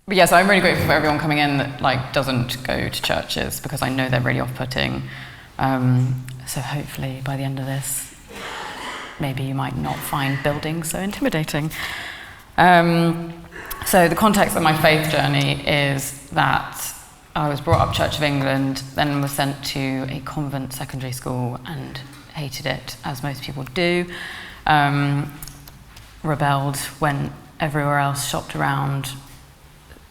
But yeah, so I'm really grateful for everyone coming in that like doesn't go to churches, because I know they're really off-putting. So hopefully by the end of this, maybe you might not find buildings so intimidating. So the context of my faith journey is that I was brought up Church of England, then was sent to a convent secondary school and hated it, as most people do. Rebelled, went everywhere else, shopped around.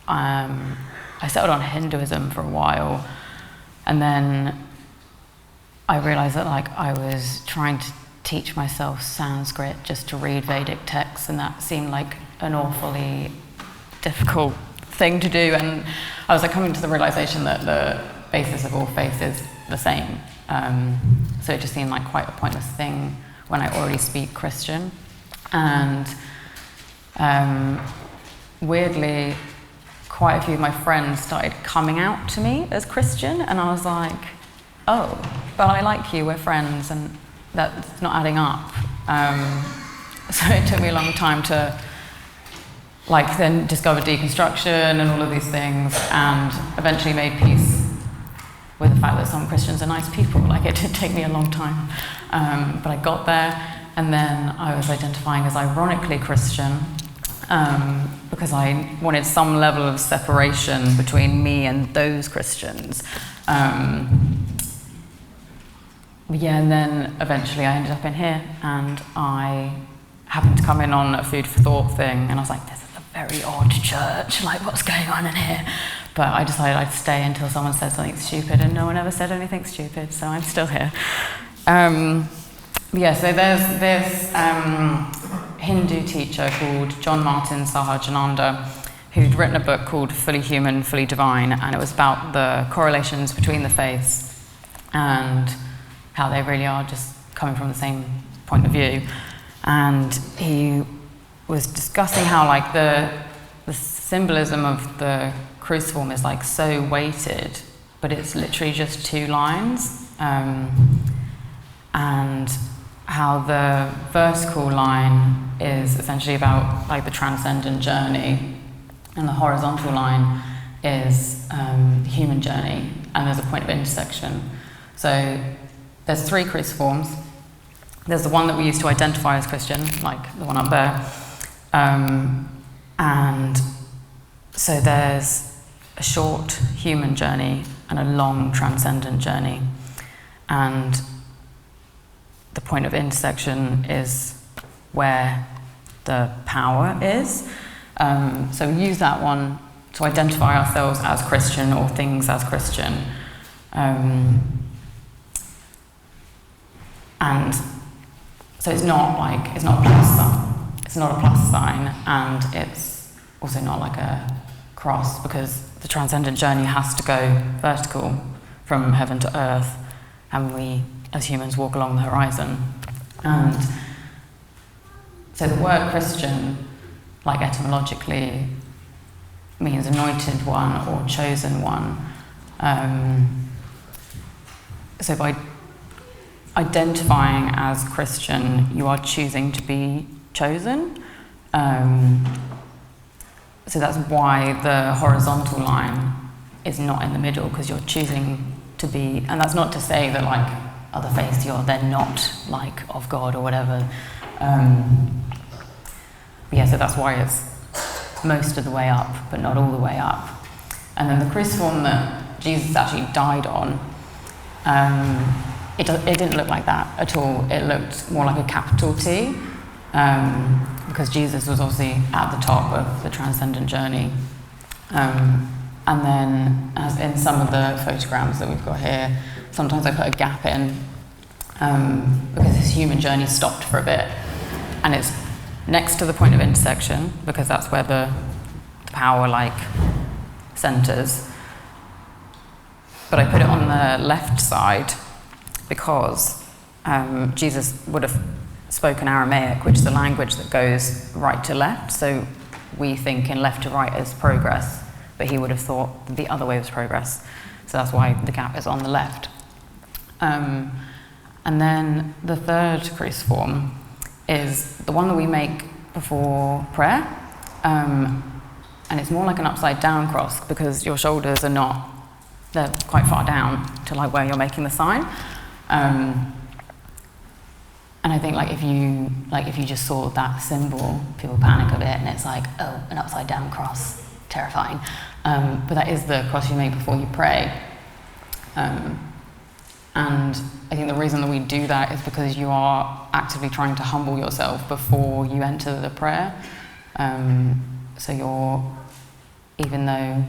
I settled on Hinduism for a while, and then I realized that like I was trying to teach myself Sanskrit just to read Vedic texts, and that seemed like an awfully difficult thing to do, and I was like coming to the realization that the basis of all faith is the same. So it just seemed like quite a pointless thing when I already speak Christian. And weirdly, quite a few of my friends started coming out to me as Christian, and I was like, oh, but I like you, we're friends, and that's not adding up. So it took me a long time to like then discover deconstruction and all of these things, and eventually made peace with the fact that some Christians are nice people. Like it did take me a long time, but I got there, and then I was identifying as ironically Christian, because I wanted some level of separation between me and those Christians. Yeah, and then eventually I ended up in here, and I happened to come in on a food for thought thing, and I was like, this is a very odd church, like what's going on in here? But I decided I'd stay until someone said something stupid, and no one ever said anything stupid, so I'm still here. Yeah, so there's this Hindu teacher called John Martin Sahajananda, who'd written a book called Fully Human, Fully Divine, and it was about the correlations between the faiths and how they really are just coming from the same point of view. And he was discussing how like the symbolism of the cruciform is like so weighted, but it's literally just 2 lines, and how the vertical line is essentially about like the transcendent journey, and the horizontal line is the human journey, and there's a point of intersection. So there's 3 cruciforms. There's the one that we use to identify as Christian, like the one up there, and so there's a short human journey and a long transcendent journey, and the point of intersection is where the power is. So we use that one to identify ourselves as Christian or things as Christian. And so it's not a plus sign. It's not a plus sign, and it's also not like a cross, because the transcendent journey has to go vertical from heaven to earth, and we as humans walk along the horizon. And so the word Christian, like etymologically, means anointed one or chosen one. So by identifying as Christian, you are choosing to be chosen. So that's why the horizontal line is not in the middle, because you're choosing to be, and that's not to say that like other faiths they're not like of God or whatever. But yeah, so that's why it's most of the way up, but not all the way up. And then the cruciform that Jesus actually died on, it didn't look like that at all. It looked more like a capital T, because Jesus was obviously at the top of the transcendent journey. And then, as in some of the photograms that we've got here, sometimes I put a gap in, because this human journey stopped for a bit, and it's next to the point of intersection, because that's where the power like centers. But I put it on the left side because Jesus would have spoken Aramaic, which is the language that goes right to left. So we think in left to right as progress, but he would have thought the other way was progress. So that's why the gap is on the left. And then the third cruciform is the one that we make before prayer. And and it's more like an upside down cross because your shoulders are not, they're quite far down to like where you're making the sign. And I think like if you just saw that symbol, people panic a bit, and it's like, oh, an upside down cross, terrifying. But that is the cross you make before you pray. And I think the reason that we do that is because you are actively trying to humble yourself before you enter the prayer. So even though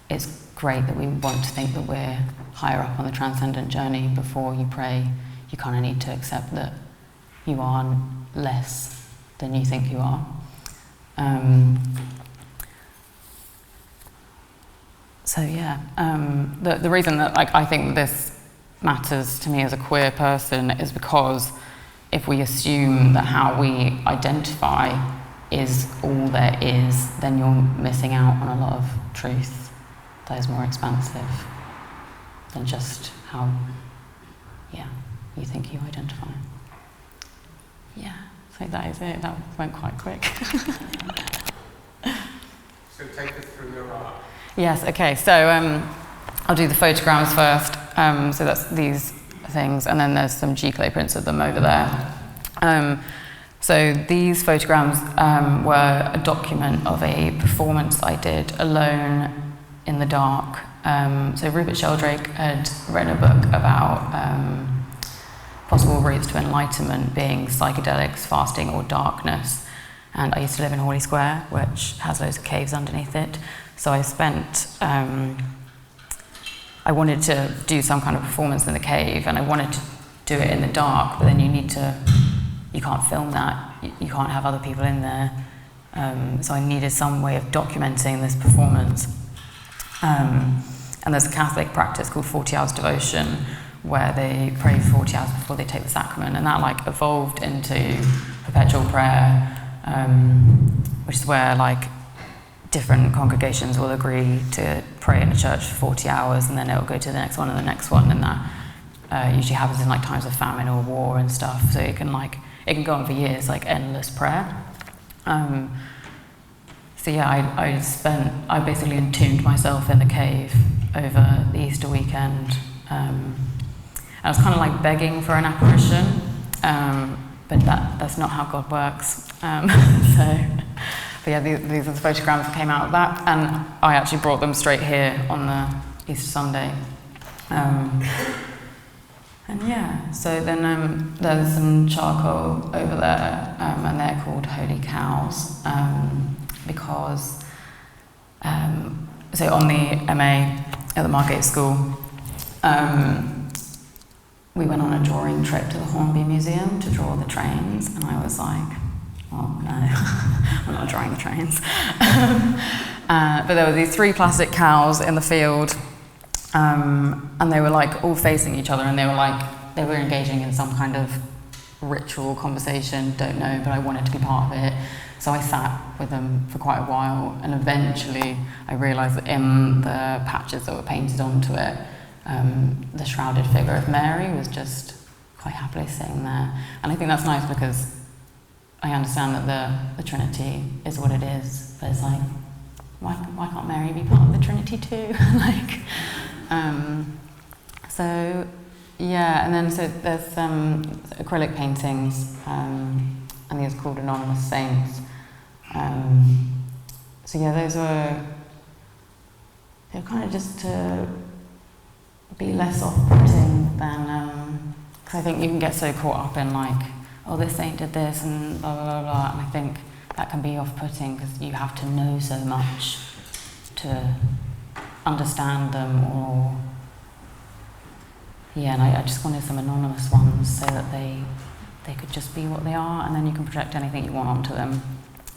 it's great that we want to think that we're higher up on the transcendent journey before you pray, you kind of need to accept that you are less than you think you are. The reason that like I think this matters to me as a queer person is because if we assume that how we identify is all there is, then you're missing out on a lot of truth that is more expansive than just how you think you identify. Yeah, so that is it. That went quite quick. So take us through your art. Yes, okay, so I'll do the photographs first. So that's these things, and then there's some G-clay prints of them over there. So these photograms were a document of a performance I did alone in the dark. So Rupert Sheldrake had written a book about possible routes to enlightenment being psychedelics, fasting, or darkness. And I used to live in Hawley Square, which has loads of caves underneath it. So I wanted to do some kind of performance in the cave, and I wanted to do it in the dark, but then you can't film that, you can't have other people in there. So I needed some way of documenting this performance. And there's a Catholic practice called 40 hours devotion, where they pray for 40 hours before they take the sacrament, and that like evolved into perpetual prayer, which is where like different congregations will agree to pray in a church for 40 hours, and then it will go to the next one and the next one, and that usually happens in like times of famine or war and stuff. So it can go on for years, like endless prayer. I basically entombed myself in the cave over the Easter weekend. I was kind of like begging for an apparition, but that's not how God works. These are the photographs that came out of that, and I actually brought them straight here on the Easter Sunday. So then there's some charcoal over there, and they're called holy cows, because so on the MA at the Margate School, we went on a drawing trip to the Hornby Museum to draw the trains, and I was like, oh no, I'm not drawing the trains. But there were these 3 plastic cows in the field, and they were like all facing each other, and they were engaging in some kind of ritual conversation, don't know, but I wanted to be part of it. So I sat with them for quite a while, and eventually I realised that in the patches that were painted onto it, the shrouded figure of Mary was just quite happily sitting there. And I think that's nice because I understand that the Trinity is what it is, but it's like, why can't Mary be part of the Trinity too? And then so there's acrylic paintings, and these are called Anonymous Saints. Those were kind of just to be less off-putting than, because I think you can get so caught up in like, oh, this saint did this and blah, blah, blah, blah, and I think that can be off-putting because you have to know so much to understand them, and I just wanted some anonymous ones so that they could just be what they are, and then you can project anything you want onto them.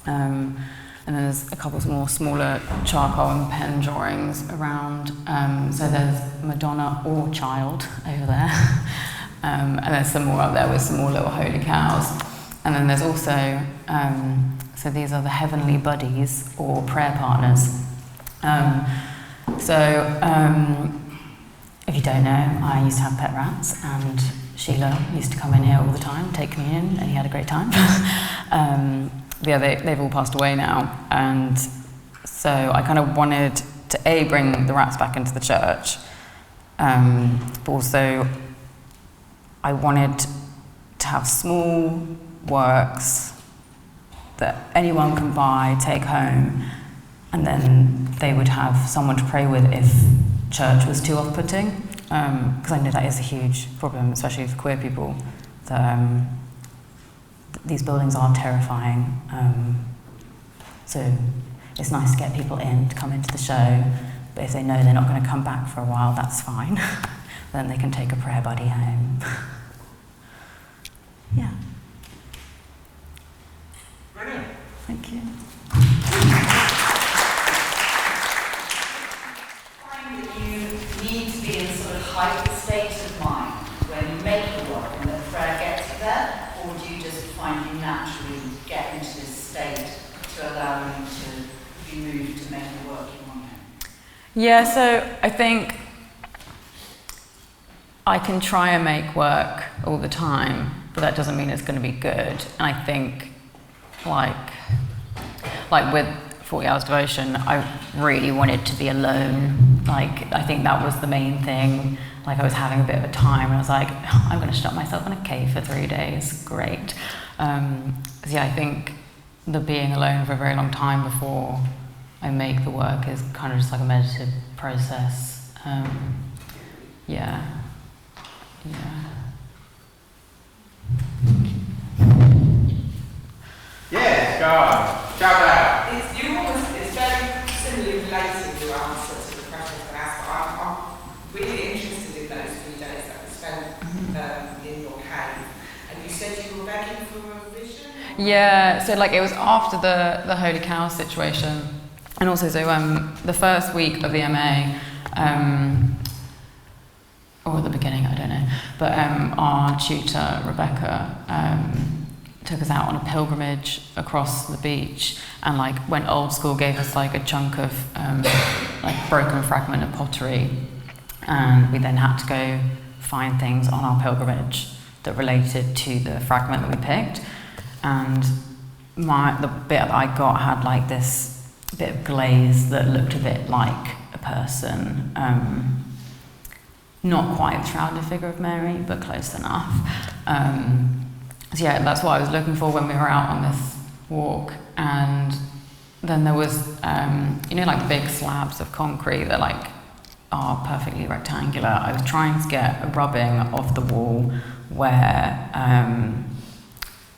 And then there's a couple more smaller charcoal and pen drawings around. So there's Madonna or Child over there. And there's some more up there with some more little holy cows. And then there's also, so these are the heavenly buddies or prayer partners. If you don't know, I used to have pet rats, and Sheila used to come in here all the time, take communion, and he had a great time. they've all passed away now, and so I kind of wanted to bring the rats back into the church, but also I wanted to have small works that anyone can buy, take home, and then they would have someone to pray with if church was too off-putting, because I know that is a huge problem, especially for queer people. These buildings are terrifying, so it's nice to get people in to come into the show, but if they know they're not going to come back for a while, that's fine. Then they can take a prayer buddy home. Yeah. Brilliant. Thank you. Find that you need to be in sort of heightened state of mind when you make the work and the prayer gets you there, or do you just find you naturally get into this state to allow you to be moved to make the work you want to? Yeah, so I think I can try and make work all the time, but that doesn't mean it's going to be good. And I think, like with 40 Hours Devotion, I really wanted to be alone. Like, I think that was the main thing. Like, I was having a bit of a time, and I was like, I'm going to shut myself in a cave for 3 days. Great. So yeah, I think the being alone for a very long time before I make the work is kind of just like a meditative process. Yeah. Yes, go on. Shout out. It's very similarly related, your answer to the question that I asked, but I'm really interested in those 3 days that we spent in your cave. And you said you were begging for a vision? Yeah, so like it was after the Holy Cow situation, and also so the first week of the MA, or the beginning, I don't know, but our tutor Rebecca took us out on a pilgrimage across the beach, and like went old school, gave us like a chunk of like broken fragment of pottery, and we then had to go find things on our pilgrimage that related to the fragment that we picked. And the bit that I got had like this bit of glaze that looked a bit like a person, not quite the shrouded figure of Mary, but close enough. So yeah, that's what I was looking for when we were out on this walk. And then there was, like big slabs of concrete that like are perfectly rectangular. I was trying to get a rubbing of the wall where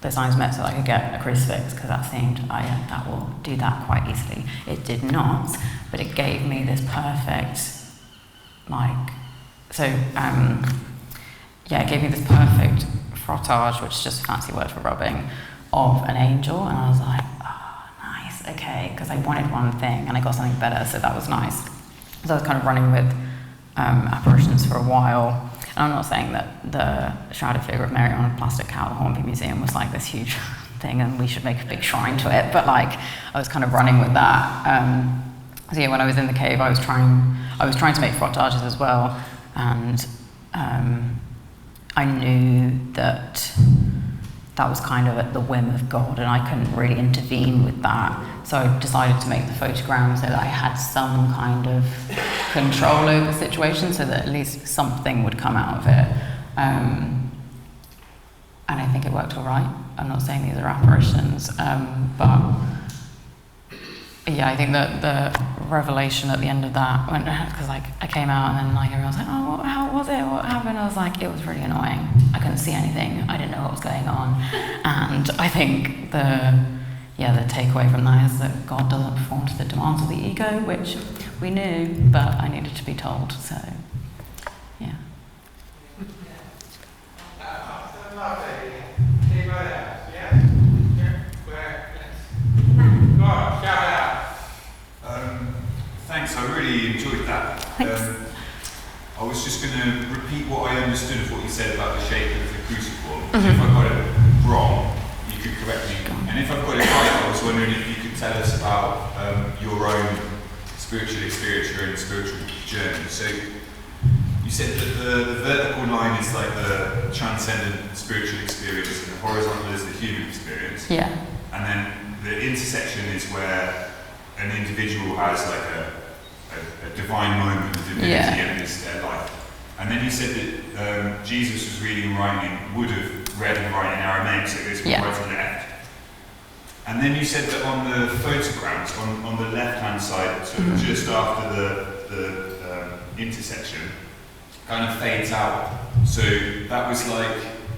the signs met so I could get a crucifix, because that seemed, that will do that quite easily. It did not, but it gave me this perfect, it gave me this perfect frottage, which is just a fancy word for rubbing, of an angel, and I was like, oh, nice, okay, because I wanted one thing and I got something better, so that was nice. So I was kind of running with apparitions for a while. And I'm not saying that the shrouded figure of Mary on a plastic cow at the Hornby Museum was like this huge thing and we should make a big shrine to it, but like I was kind of running with that. So yeah, when I was in the cave, I was trying to make frottages as well, and I knew that was kind of at the whim of God, and I couldn't really intervene with that. So I decided to make the photogram so that I had some kind of control over the situation, so that at least something would come out of it. And I think it worked all right. I'm not saying these are apparitions, but yeah, I think that the revelation at the end of that, because like I came out and then like everyone was like, oh, how was it? What happened? I was like, it was really annoying. I couldn't see anything. I didn't know what was going on. And I think the takeaway from that is that God doesn't perform to the demands of the ego, which we knew, but I needed to be told. So, yeah. Thanks, I really enjoyed that. I was just going to repeat what I understood of what you said about the shape of the cruciform. Mm-hmm. If I got it wrong, you could correct me. And if I've got it right, I was wondering if you could tell us about your own spiritual experience, your own spiritual journey. So you said that the vertical line is like the transcendent spiritual experience, and the horizontal is the human experience. Yeah. And then the intersection is where an individual has like a divine moment of divinity and it's their life. And then you said that Jesus was reading and writing, would have read and written in Aramaic, so this was right to left. And then you said that on the photograms, on the left-hand side, sort of just after the intersection, kind of fades out. So that was like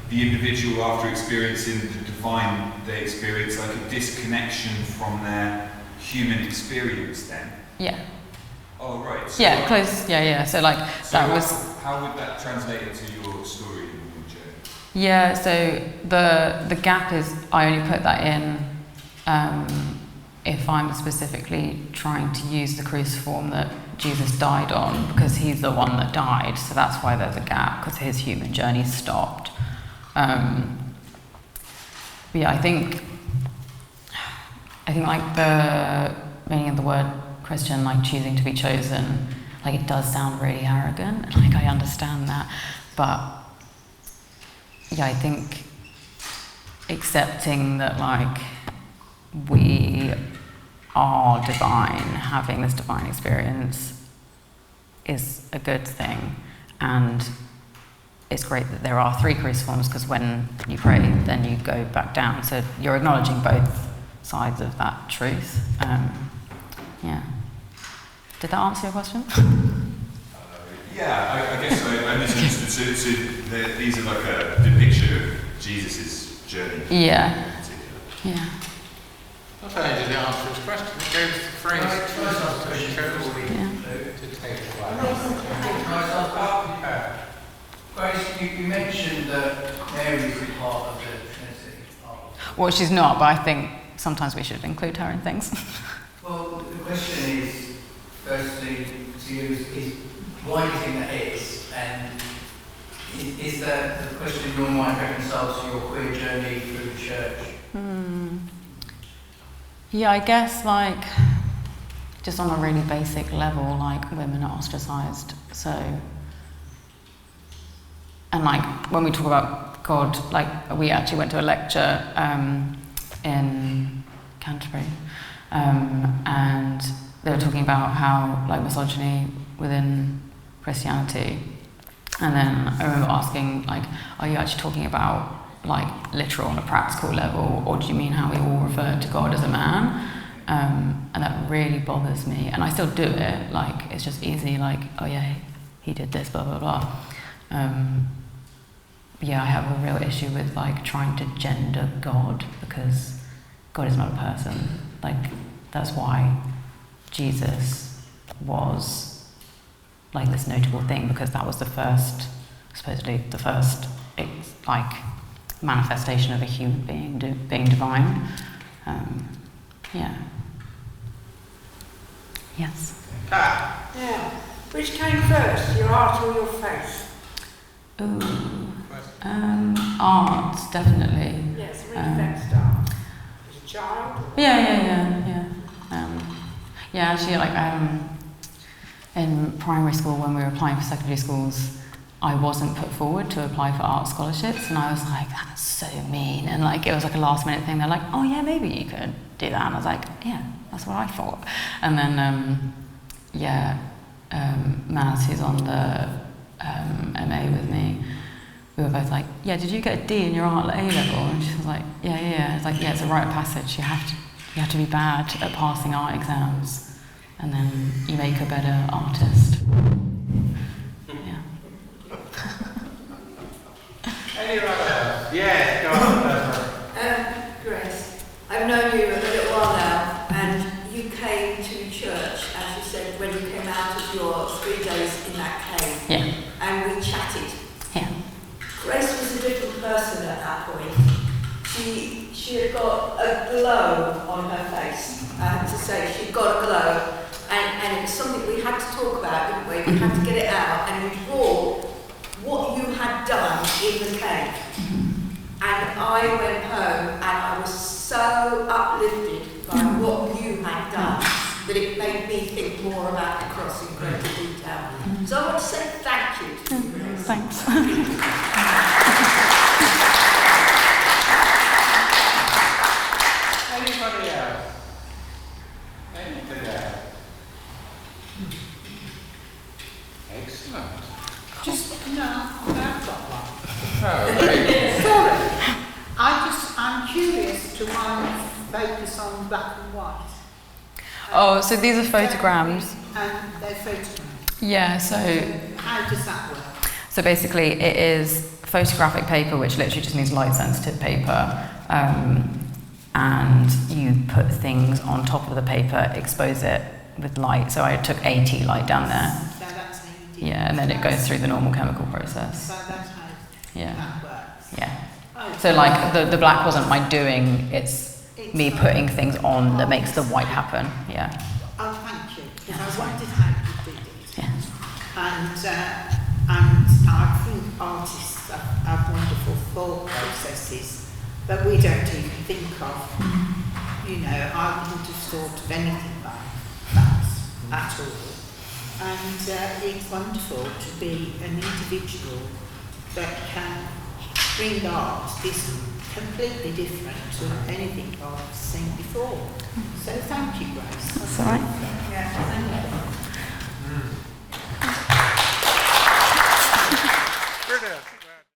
the individual, after experiencing the divine, they experience like a disconnection from their human experience then. Yeah. Oh, right. So yeah, close. Yeah. So like so that was. How would that translate into your story in your journey? Yeah. So the gap is I only put that in if I'm specifically trying to use the cruciform that Jesus died on, because he's the one that died. So that's why there's a gap, because his human journey stopped. But yeah, I think like the meaning of the word Christian, like choosing to be chosen, like it does sound really arrogant, and like I understand that, but yeah, I think accepting that like we are divine, having this divine experience is a good thing, and it's great that there are 3 cruciforms, because when you pray then you go back down, so you're acknowledging both sides of that truth. Yeah. Did that answer your question? Yeah, I guess I misunderstood. So these are like a depiction of Jesus' journey. Yeah. Yeah. Not only did it answer his question, it gave us the phrase to take away. Grace, you mentioned that Mary is part of the Trinity. Well, she's not, but I think sometimes we should include her in things. Well, the question is, firstly, to you, is why do you think that is? And is that the question in your mind reconciled to your queer journey through the church? Yeah, I guess like just on a really basic level, like women are ostracised. So, and like when we talk about God, like we actually went to a lecture in Canterbury, and they were talking about how like misogyny within Christianity, and then I remember asking like, are you actually talking about like literal on a practical level, or do you mean how we all refer to God as a man? And that really bothers me, and I still do it, like it's just easy, like, oh yeah, he did this, blah blah blah. Yeah, I have a real issue with like trying to gender God, because God is not a person. Like that's why Jesus was like this notable thing, because that was the first, supposedly the first like manifestation of a human being being divine. Yeah. Yes. Yeah. Which came first, your art or your faith? Ooh. Art, definitely. Yes, when did that start? As a child? Yeah. Yeah, actually, like in primary school, when we were applying for secondary schools, I wasn't put forward to apply for art scholarships, and I was like, that's so mean. And like it was like a last minute thing. They're like, oh yeah, maybe you could do that. And I was like, yeah, that's what I thought. And then Maz, who's on the MA with me, we were both like, yeah, did you get a D in your art at A level? And she was like, yeah. It's like, yeah, it's a rite of passage. You have to be bad at passing art exams, and then you make a better artist. Yeah. Anyone else? Yes, go on. Grace, I've known you a little while now, and you came to church, as you said, when you came out of your 3 days in that cave. Yeah. And we chatted. Yeah. Grace was a different person at that point. She had got a glow on her face. I have to say, she'd got a glow, and it was something we had to talk about, didn't we? We had to get it out, and you brought what you had done in the cave. And I went home, and I was so uplifted by what you had done that it made me think more about the cross in greater detail. So I want to say thank you to you, Grace. Thanks. Anybody else? Just, no, I've got one. Oh, okay. Sorry. I'm curious to why you focus on black and white. Oh, so these are photograms. And they're photographs. Yeah, so How does that work? So basically it is photographic paper, which literally just means light sensitive paper, and you put things on top of the paper, expose it with light. So I took AT light down there. So that's how you do Yeah, and then it goes through the normal chemical process. So that's how Yeah. that works. Yeah. Oh, So like the black wasn't my doing, it's me putting things on that makes the white happen. Yeah. Oh, thank you. Because I wondered how you did it. Yeah. And I think artists have wonderful thought processes that we don't even think of. You know, I wouldn't have thought of anything like that at all. And it's wonderful to be an individual that can bring art is completely different to anything I've seen before. So thank you, Grace. That's all right. Yeah, thank you.